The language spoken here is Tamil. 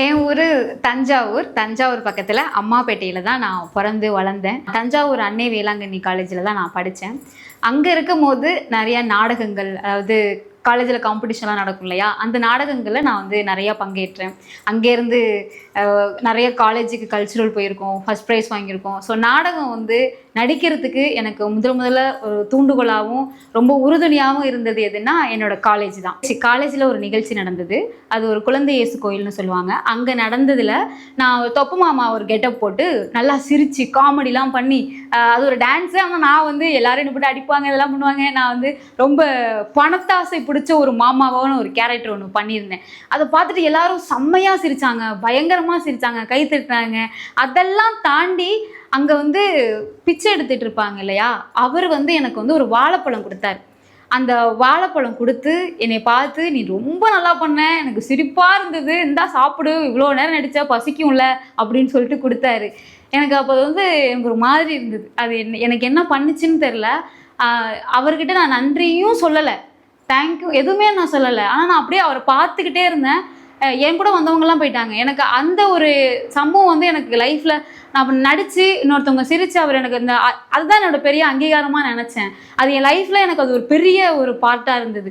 என் ஊர் தஞ்சாவூர் பக்கத்தில் அம்மாப்பேட்டையில் தான் நான் பிறந்து வளர்ந்தேன். தஞ்சாவூர் அன்னை வேளாங்கண்ணி காலேஜில் தான் நான் படித்தேன். அங்கே இருக்கும் போது நிறையா நாடகங்கள், அதாவது காலேஜில் காம்படிஷன்லாம் நடக்கும் இல்லையா, அந்த நாடகங்களில் நான் வந்து நிறையா பங்கேற்றேன். அங்கேருந்து நிறைய காலேஜுக்கு கல்ச்சுரல் போயிருக்கோம், ஃபஸ்ட் ப்ரைஸ் வாங்கியிருக்கோம். ஸோ நாடகம் வந்து நடிக்கிறதுக்கு எனக்கு முதல்ல ஒரு தூண்டுகோலாகவும் ரொம்ப உறுதுணையாகவும் இருந்தது எதுன்னா என்னோடய காலேஜ் தான். காலேஜில் ஒரு நிகழ்ச்சி நடந்தது. அது ஒரு குழந்தை இயேசு கோயில்னு சொல்லுவாங்க. அங்கே நடந்ததில் நான் தொப்பு மாமா ஒரு கெட்டப் போட்டு நல்லா சிரித்து காமெடிலாம் பண்ணி, அது ஒரு டான்ஸு. ஆனால் நான் வந்து எல்லோரும் என்ன போட்டு அடிப்பாங்க, இதெல்லாம் பண்ணுவாங்க. நான் வந்து ரொம்ப பணத்தாசை பிடிச்ச ஒரு மாமாவான ஒரு கேரக்டர் ஒன்று பண்ணியிருந்தேன். அதை பார்த்துட்டு எல்லாரும் செம்மையாக சிரித்தாங்க, பயங்கரமாக சிரித்தாங்க, கை தட்டினாங்க. அதெல்லாம் தாண்டி அங்கே வந்து பிச்சை எடுத்துகிட்டு இருப்பாங்க இல்லையா, அவர் வந்து எனக்கு வந்து ஒரு வாழைப்பழம் கொடுத்தாரு. அந்த வாழைப்பழம் கொடுத்து என்னை பார்த்து, நீ ரொம்ப நல்லா பண்ண, எனக்கு சிரிப்பாக இருந்தது, இந்தா சாப்பிடு, இவ்வளோ நேரம் நடித்தா பசிக்கும்ல அப்படின்னு சொல்லிட்டு கொடுத்தாரு. எனக்கு அப்போ வந்து எனக்கு ஒரு மாதிரி இருந்தது. அது எனக்கு என்ன பண்ணுச்சுன்னு தெரில. அவர்கிட்ட நான் நன்றியும் சொல்லலை, தேங்க்யூ எதுவுமே நான் சொல்லலை. ஆனால் நான் அப்படியே அவரை பார்த்துக்கிட்டே இருந்தேன். என் கூட வந்தவங்கலாம் போயிட்டாங்க. எனக்கு அந்த ஒரு சம்பவம் வந்து எனக்கு லைஃப்பில் நான் நடித்து இன்னொருத்தவங்க சிரித்து அவர் எனக்கு அதுதான் என்னோட பெரிய அங்கீகாரமாக நினச்சேன். அது என் லைஃப்பில் எனக்கு அது ஒரு பெரிய ஒரு பார்ட்டாக இருந்தது.